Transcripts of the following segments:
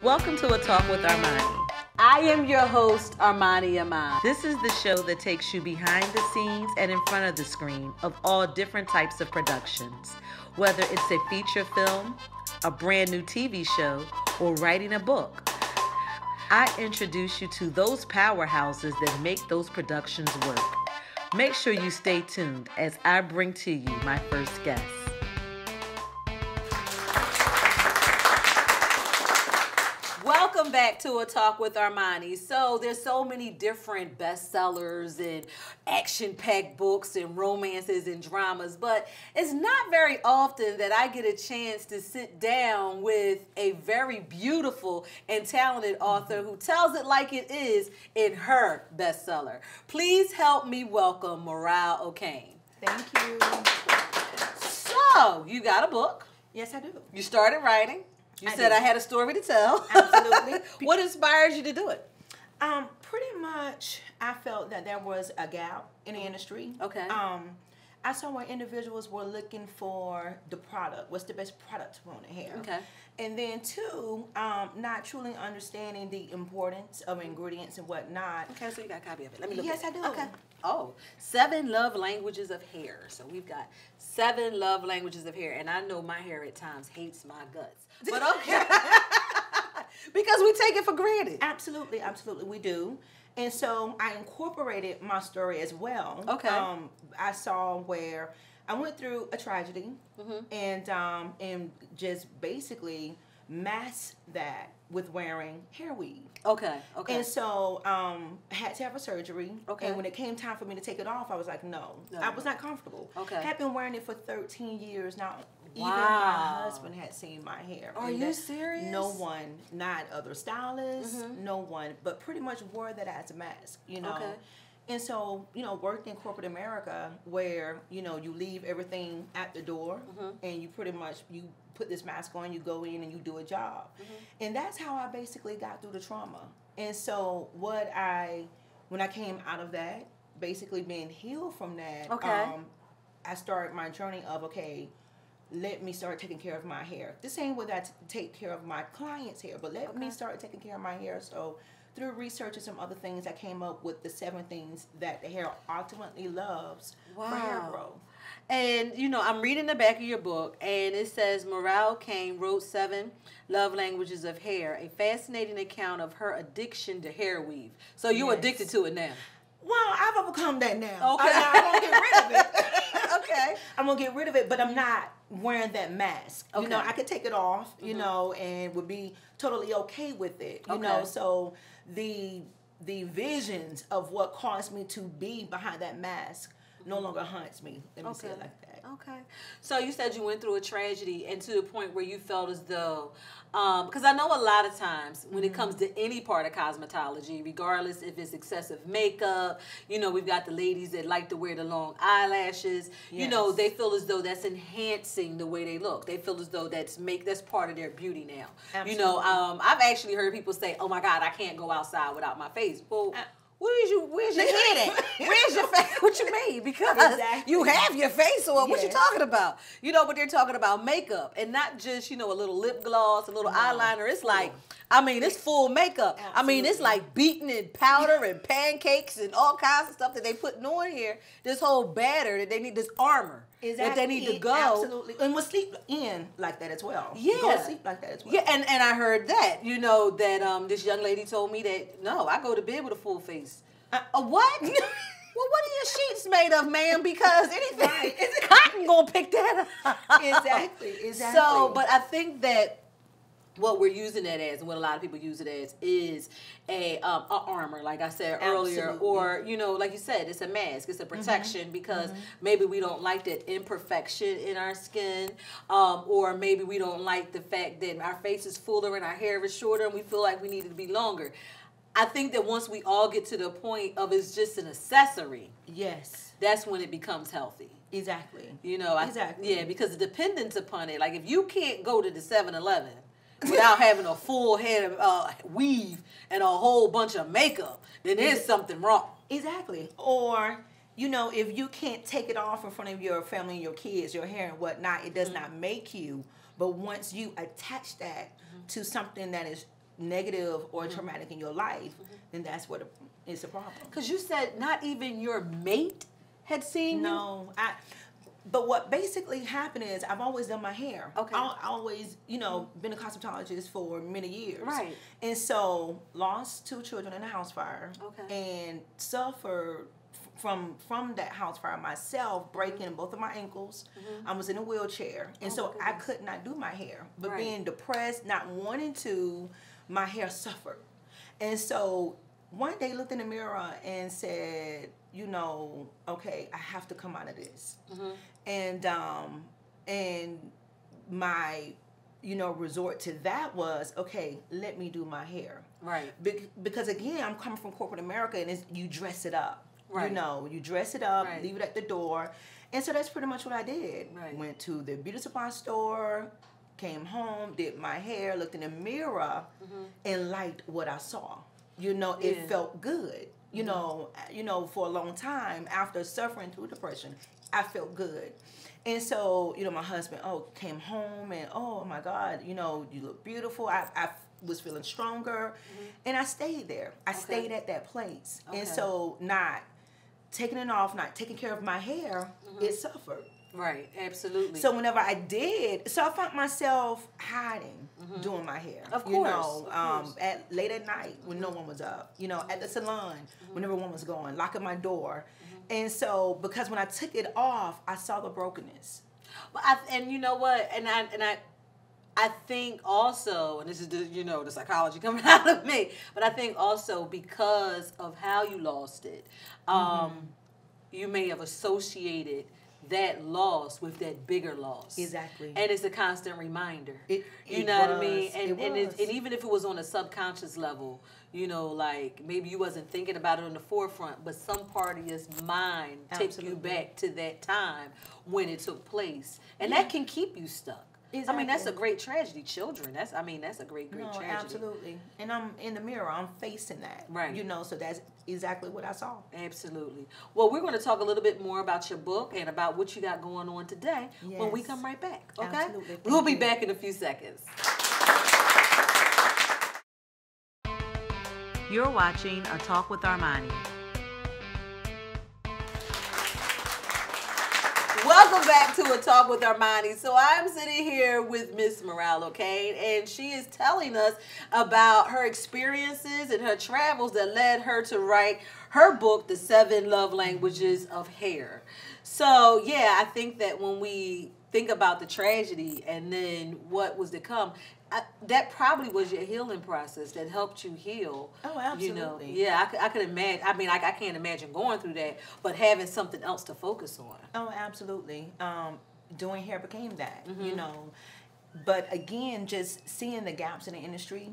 Welcome to A Talk with Armani. I am your host, Armani Iman. This is the show that takes you behind the scenes and in front of the screen of all different types of productions. Whether it's a feature film, a brand new TV show, or writing a book, I introduce you to those powerhouses that make those productions work. Make sure you stay tuned as I bring to you my first guest. Welcome back to A Talk with Armani. So there's so many different bestsellers and action-packed books and romances and dramas, but it's not very often that I get a chance to sit down with a very beautiful and talented author who tells it like it is in her bestseller. Please help me welcome Ocain. Thank you. So, you got a book. Yes, I do. You started writing. You said I had a story to tell. Absolutely. What inspired you to do it? Pretty much, I felt that there was a gap in the industry. Okay. I saw where individuals were looking for the product. What's the best product to put on the hair? Okay. And then two, not truly understanding the importance of ingredients and whatnot. Okay, so you got a copy of it. Let me look Yes, at it. I do. Okay. Oh, 7 love languages of hair. So we've got 7 love languages of hair. And I know my hair at times hates my guts. But okay. Because we take it for granted. Absolutely, absolutely, we do. And so I incorporated my story as well. Okay. I saw where I went through a tragedy and just basically masked that with wearing hair weave. Okay, okay. And so I had to have a surgery. Okay. And when it came time for me to take it off, I was like, no. I was not comfortable. Okay. I had been wearing it for 13 years now. Wow. Even my husband had seen my hair. Are you serious? No one, not other stylists, no one, but pretty much wore that as a mask, you know. Okay. And so, you know, worked in corporate America where, you know, you leave everything at the door and you pretty much, you put this mask on, you go in and you do a job. And that's how I basically got through the trauma. And so when I came out of that, basically being healed from that, I started my journey of, okay, let me start taking care of my hair. The same way that I take care of my clients' hair, but let me start taking care of my hair. So through research and some other things, I came up with the 7 things that the hair ultimately loves for hair growth. And, you know, I'm reading the back of your book, and it says, Ocain wrote 7 love languages of hair, a fascinating account of her addiction to hair weave. So you're addicted to it now? Well, I've overcome that now. Okay. I'm going to get rid of it. Okay. I'm going to get rid of it, but I'm not wearing that mask. Okay. You know, I could take it off, you know, and would be totally okay with it, you know. So the visions of what caused me to be behind that mask no longer haunts me. Let me say it like that. Okay. So you said you went through a tragedy and to the point where you felt as though, because I know a lot of times when it comes to any part of cosmetology, regardless if it's excessive makeup, you know, we've got the ladies that like to wear the long eyelashes, you know, they feel as though that's enhancing the way they look. They feel as though that's part of their beauty now. Absolutely. You know, I've actually heard people say, oh my God, I can't go outside without my face. Well, where's your head at? Where's your face? What you mean? Because you have your face on. What you talking about? You know, but they're talking about makeup and not just, you know, a little lip gloss, a little eyeliner. It's like, I mean, it's full makeup. Absolutely. I mean, it's like beaten and powder and pancakes and all kinds of stuff that they putting on here. This whole batter that they need, this armor that they need to go. Absolutely. And we'll sleep in like that as well. Yeah. Go to sleep like that as well. Yeah, and I heard that, you know, that this young lady told me that, no, I go to bed with a full face. A what? Well, what are your sheets made of, ma'am? Because anything, cotton gonna pick that up. Exactly. So, but I think that what we're using it as, and what a lot of people use it as, is a armor, like I said earlier, or, you know, like you said, it's a mask, it's a protection, because maybe we don't like that imperfection in our skin, or maybe we don't like the fact that our face is fuller and our hair is shorter and we feel like we need it to be longer. I think that once we all get to the point of it's just an accessory, that's when it becomes healthy. Exactly. You know, exactly. Yeah, because the dependence upon it, like if you can't go to the 7-Eleven without having a full head of weave and a whole bunch of makeup, then there's something wrong. Exactly. Or, you know, if you can't take it off in front of your family and your kids, your hair and whatnot, it does not make you. But once you attach that to something that is negative or traumatic in your life, then that's what it's a problem. Because you said not even your mate had seen you? No, but what basically happened is I've always done my hair. Okay. I always, been a cosmetologist for many years. Right. And so lost 2 children in a house fire. Okay. And suffered from that house fire myself, breaking both of my ankles. I was in a wheelchair. And so I could not do my hair. But being depressed, not wanting to, my hair suffered. And so one day looked in the mirror and said, okay, I have to come out of this. And my, resort to that was, okay, let me do my hair. Right. Because again, I'm coming from corporate America, and you dress it up. Right. You dress it up, Right. leave it at the door. And so that's pretty much what I did. Right. Went to the beauty supply store, came home, did my hair, looked in the mirror, and liked what I saw. It felt good. For a long time, after suffering through depression, I felt good. And so, my husband, came home and, oh my God, you look beautiful. I was feeling stronger. And I stayed there. I stayed at that place. And so not taking it off, not taking care of my hair, it suffered. Right, absolutely. So whenever I did, I found myself hiding, doing my hair. Of course, at late at night when no one was up. At the salon when everyone was gone, locking my door. And so because when I took it off, I saw the brokenness. Well, and you know what? And I think also, and this is the psychology coming out of me, but I think also because of how you lost it, you may have associated that loss with that bigger loss. Exactly. And it's a constant reminder. What I mean? And even if it was on a subconscious level, like maybe you wasn't thinking about it on the forefront, but some part of your mind takes you back to that time when it took place. And that can keep you stuck. Exactly. I mean, that's a great tragedy. Children, that's a great tragedy. Absolutely. And I'm in the mirror, I'm facing that. Right. So that's exactly what I saw. Absolutely. Well, we're going to talk a little bit more about your book and about what you got going on today when we come right back. Okay? Absolutely. We'll be back in a few seconds. You're watching A Talk with Armani. Welcome back to A Talk with Armani. So I'm sitting here with Miss Morale, Ocain, and she is telling us about her experiences and her travels that led her to write her book, The 7 Love Languages of Hair. So yeah, I think that when we think about the tragedy and then what was to come, that probably was your healing process that helped you heal. Oh, absolutely. Yeah, I could imagine. I mean, I can't imagine going through that, but having something else to focus on. Oh, absolutely. Doing hair became that, But again, just seeing the gaps in the industry,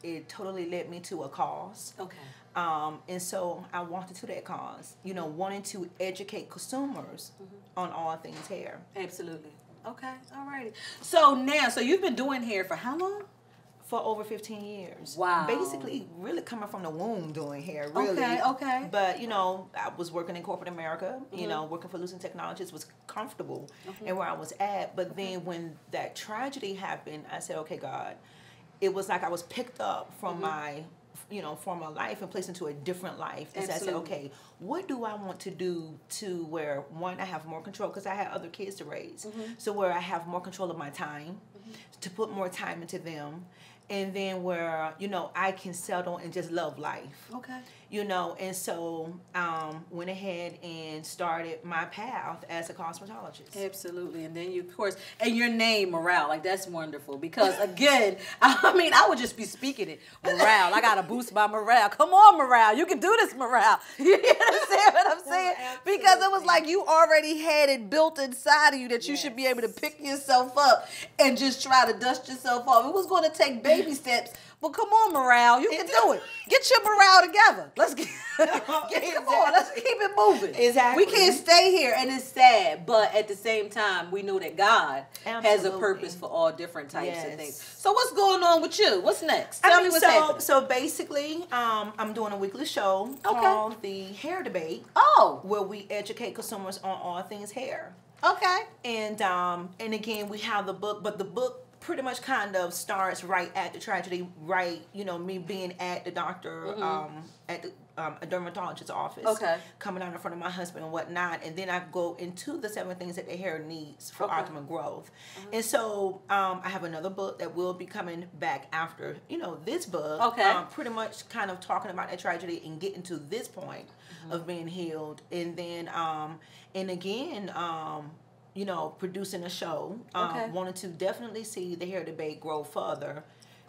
it totally led me to a cause. Okay. And so I walked into that cause, wanting to educate consumers on all things hair. Absolutely. Okay, all righty. So you've been doing hair for how long? For over 15 years. Wow. Basically, really coming from the womb doing hair, really. Okay. But, I was working in corporate America, working for Lucent Technologies, was comfortable in where I was at. But then when that tragedy happened, I said, okay, God, it was like I was picked up from my former life and placed into a different life. And so I said, okay, what do I want to do to where, one, I have more control, because I had other kids to raise. So where I have more control of my time, to put more time into them, and then where, I can settle and just love life. Okay. And so went ahead and started my path as a cosmetologist. Absolutely. And then you, of course, and your name, Morale, like that's wonderful because again, I would just be speaking it. Morale, I got to boost my morale. Come on, Morale, you can do this, Morale. You understand what I'm saying? Because it was like you already had it built inside of you that you should be able to pick yourself up and just try to dust yourself off. It was going to take baby steps. But come on, Morale, you can do it. Get your morale together. Let's come on, let's keep it moving. Exactly. We can't stay here, and it's sad, but at the same time, we know that God has a purpose for all different types of things. So what's going on with you? What's next? Tell me what's happening. So basically, I'm doing a weekly show called The Hair Debate. Oh. Where we educate consumers on all things hair. Okay. And again, we have the book, but the book pretty much kind of starts right at the tragedy, right, you know, me being at the doctor, at the a dermatologist's office, coming out in front of my husband and whatnot, and then I go into the 7 things that the hair needs for optimal growth. And so I have another book that will be coming back after, you know, this book, pretty much kind of talking about that tragedy and getting to this point of being healed, and then and again, you know, producing a show, wanted to definitely see the hair debate grow further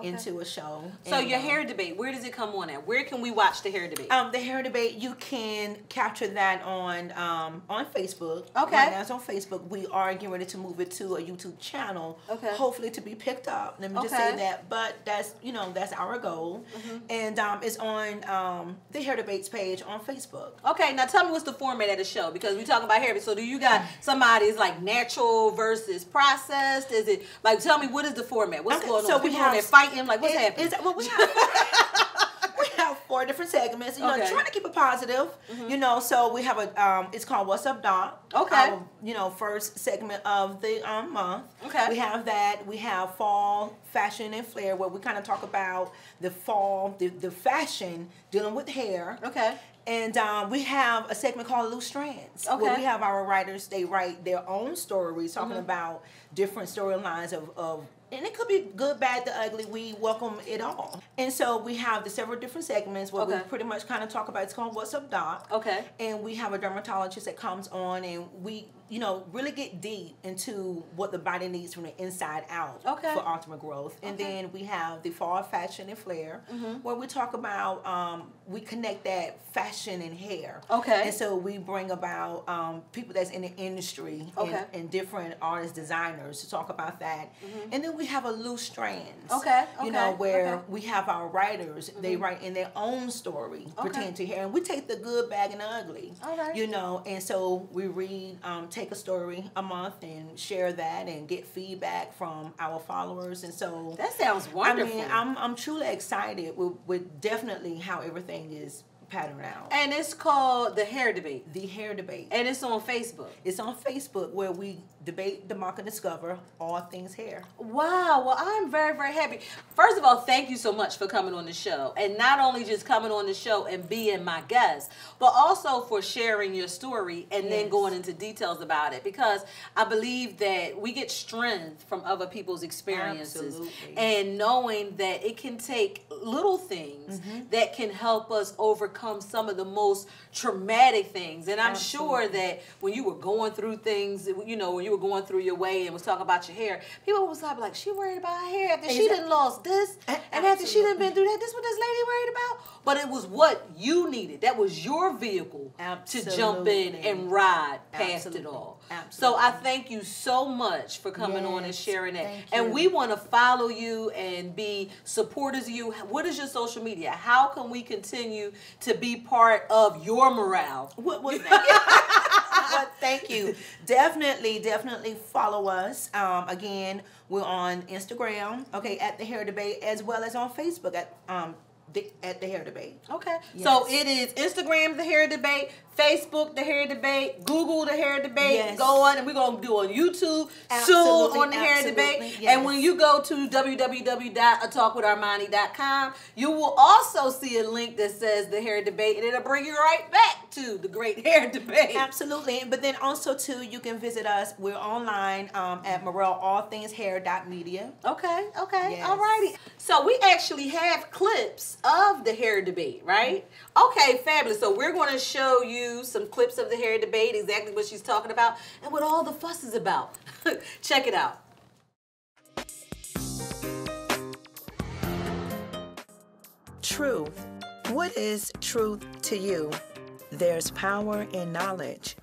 into a show. So your hair debate, where does it come on at? Where can we watch the hair debate? The hair debate, you can capture that on Facebook. Okay. Right now it's on Facebook. We are getting ready to move it to a YouTube channel. Okay. Hopefully to be picked up. Let me just say that. But that's, you know, that's our goal. And it's on the hair debates page on Facebook. Okay. Now tell me what's the format of the show, because we talking about hair. So do you got somebody's like natural versus processed? Is it like, tell me, what is the format? What's going on? So we have fighting, like what's happening? Well, we have 4 different segments, you know, trying to keep it positive, you know. So we have a it's called What's Up Doc, our, you know, first segment of the month. We have that. We have Fall Fashion and Flair, where we kind of talk about the fall, the fashion dealing with hair. And we have a segment called Loose Strands, where we have our writers, they write their own stories, talking about different storylines of and it could be good, bad, the ugly. We welcome it all. And so we have the several different segments where we pretty much kind of talk about, it's called What's Up Doc. And we have a dermatologist that comes on, and we, you know, really get deep into what the body needs from the inside out for optimal growth. And then we have the Fall Fashion and Flair, where we talk about, we connect that fashion and hair. And so we bring about people that's in the industry and different artists, designers to talk about that. And then we have a Loose Strands, you know, where we have our writers, they write in their own story pertaining to hair. And we take the good, bad, and the ugly, you know. And so we read, take a story a month and share that and get feedback from our followers. And so that sounds wonderful. I mean, I'm truly excited with definitely how everything is patterned out. And it's called The Hair Debate. The Hair Debate. And it's on Facebook. It's on Facebook, where we debate, debunk, and discover all things hair. Wow. Well, I'm very, very happy. First of all, thank you so much for coming on the show. And not only just coming on the show and being my guest, but also for sharing your story and then going into details about it. Because I believe that we get strength from other people's experiences. And knowing that it can take little things that can help us overcome some of the most traumatic things. And I'm sure that when you were going through things, you know, when you were going through your way and was talking about your hair, people was like, she worried about her hair after she done lost this, and after she done been through that, this what this lady worried about? But it was what you needed. That was your vehicle to jump in and ride past it all. So I thank you so much for coming on and sharing that. And we want to follow you and be supporters of you. What is your social media? How can we continue to be part of your morale? Well, thank you. Definitely follow us. Again, we're on Instagram, at The Hair Debate, as well as on Facebook at The Hair Debate. So it is Instagram, The Hair Debate, Facebook, The Hair Debate, Google, The Hair Debate. Go on, and we're going to do on YouTube soon on The Hair Debate. And when you go to www.talkwitharmani.com, you will also see a link that says The Hair Debate, and it'll bring you right back to the great hair debate. Absolutely. But then also, too, you can visit us. We're online at morelallthingshair.media. Okay. All righty. So we actually have clips of The Hair Debate, right? Okay, fabulous. So we're going to show you some clips of The Hair Debate, exactly what she's talking about, and what all the fuss is about. Check it out. Truth. What is truth to you? There's power in knowledge.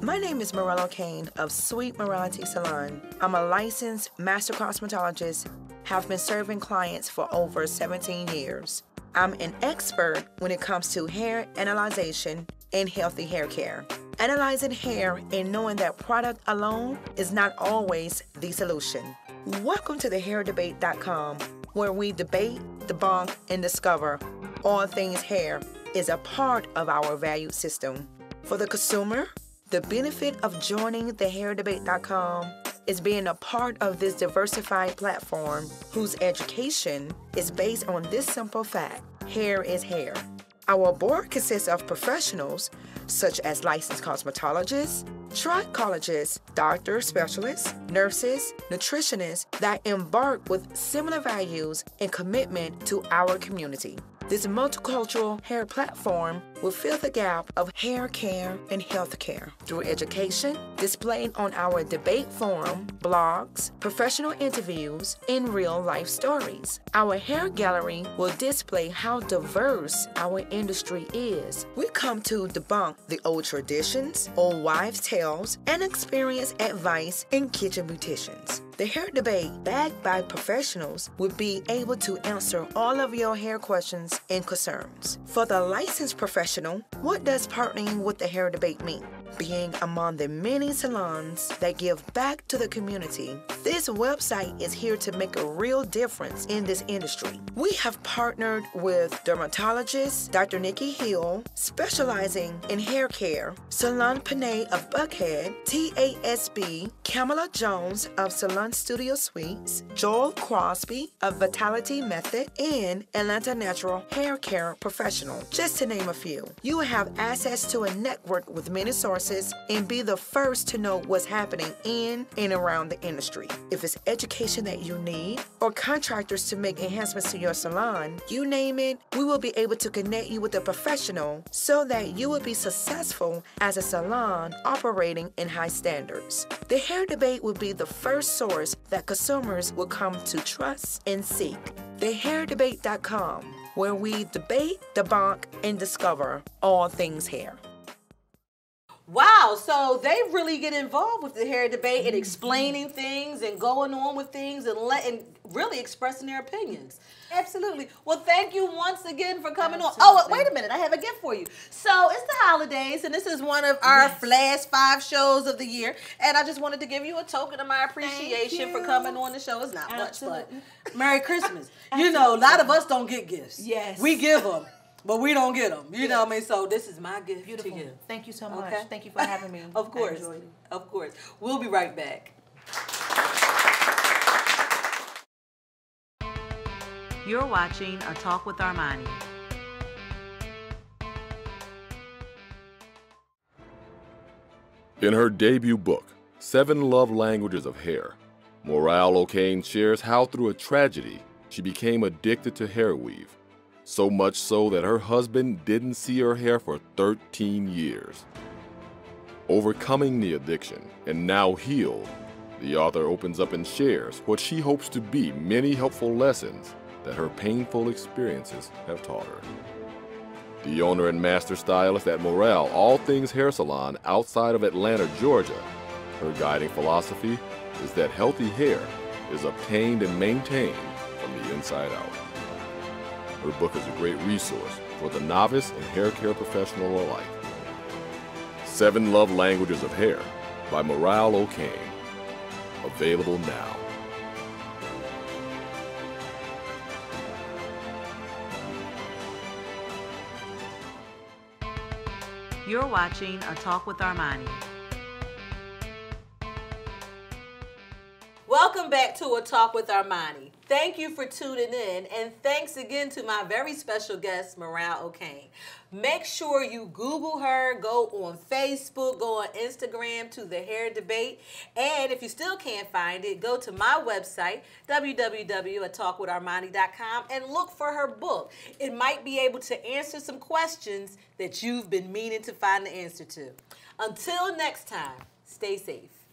My name is Ocain of Sweet Morality Salon. I'm a licensed master cosmetologist, have been serving clients for over 17 years. I'm an expert when it comes to hair analyzation and healthy hair care. Analyzing hair and knowing that product alone is not always the solution. Welcome to thehairdebate.com, where we debate, debunk, and discover all things hair is a part of our value system. For the consumer, the benefit of joining thehairdebate.com is being a part of this diversified platform whose education is based on this simple fact: hair is hair. Our board consists of professionals such as licensed cosmetologists, trichologists, doctors, specialists, nurses, nutritionists that embark with similar values and commitment to our community. This multicultural hair platform will fill the gap of hair care and health care through education displayed on our debate forum, blogs, professional interviews, and real-life stories. Our hair gallery will display how diverse our industry is. We come to debunk the old traditions, old wives' tales, and experience advice in kitchen beauticians. The hair debate, backed by professionals, will be able to answer all of your hair questions and concerns. For the licensed professional, what does partnering with the hair debate mean? Being among the many salons that give back to the community, this website is here to make a real difference in this industry. We have partnered with dermatologist Dr. Nikki Hill, specializing in hair care, Salon Panay of Buckhead, TASB, Kamala Jones of Salon Studio Suites, Joel Crosby of Vitality Method, and Atlanta Natural Hair Care Professional, just to name a few. You will have access to a network with many sources and be the first to know what's happening in and around the industry. If it's education that you need or contractors to make enhancements to your salon, you name it, we will be able to connect you with a professional so that you will be successful as a salon operating in high standards. The hair debate will be the first source that consumers will come to trust and seek. TheHairDebate.com, where we debate, debunk, and discover all things hair. Wow, so they really get involved with the hair debate and explaining things and going on with things and really expressing their opinions. Absolutely. Well, thank you once again for coming on. Oh, wait a minute. I have a gift for you. So it's the holidays, and this is one of our last 5 shows of the year. And I just wanted to give you a token of my appreciation for coming on the show. It's not much, but Merry Christmas. You know, a lot of us don't get gifts. Yes. We give them. But we don't get them. You know what I mean? So this is my gift to you. Thank you so much. Okay? Thank you for having me. Of course. I enjoyed it. Of course. We'll be right back. You're watching A Talk with Armani. In her debut book, 7 Love Languages of Hair, Morale Ocain shares how through a tragedy, she became addicted to hair weave. So much so that her husband didn't see her hair for 13 years. Overcoming the addiction and now healed, the author opens up and shares what she hopes to be many helpful lessons that her painful experiences have taught her. The owner and master stylist at Morale All Things Hair Salon outside of Atlanta, Georgia, her guiding philosophy is that healthy hair is obtained and maintained from the inside out. Her book is a great resource for the novice and hair care professional alike. 7 Love Languages of Hair by Morale Ocain. Available now. You're watching A Talk with Armani. Welcome back to A Talk with Armani. Thank you for tuning in, and thanks again to my very special guest, Morale Ocain. Make sure you Google her, go on Facebook, go on Instagram to The Hair Debate, and if you still can't find it, go to my website, www.talkwitharmani.com, and look for her book. It might be able to answer some questions that you've been meaning to find the answer to. Until next time, stay safe.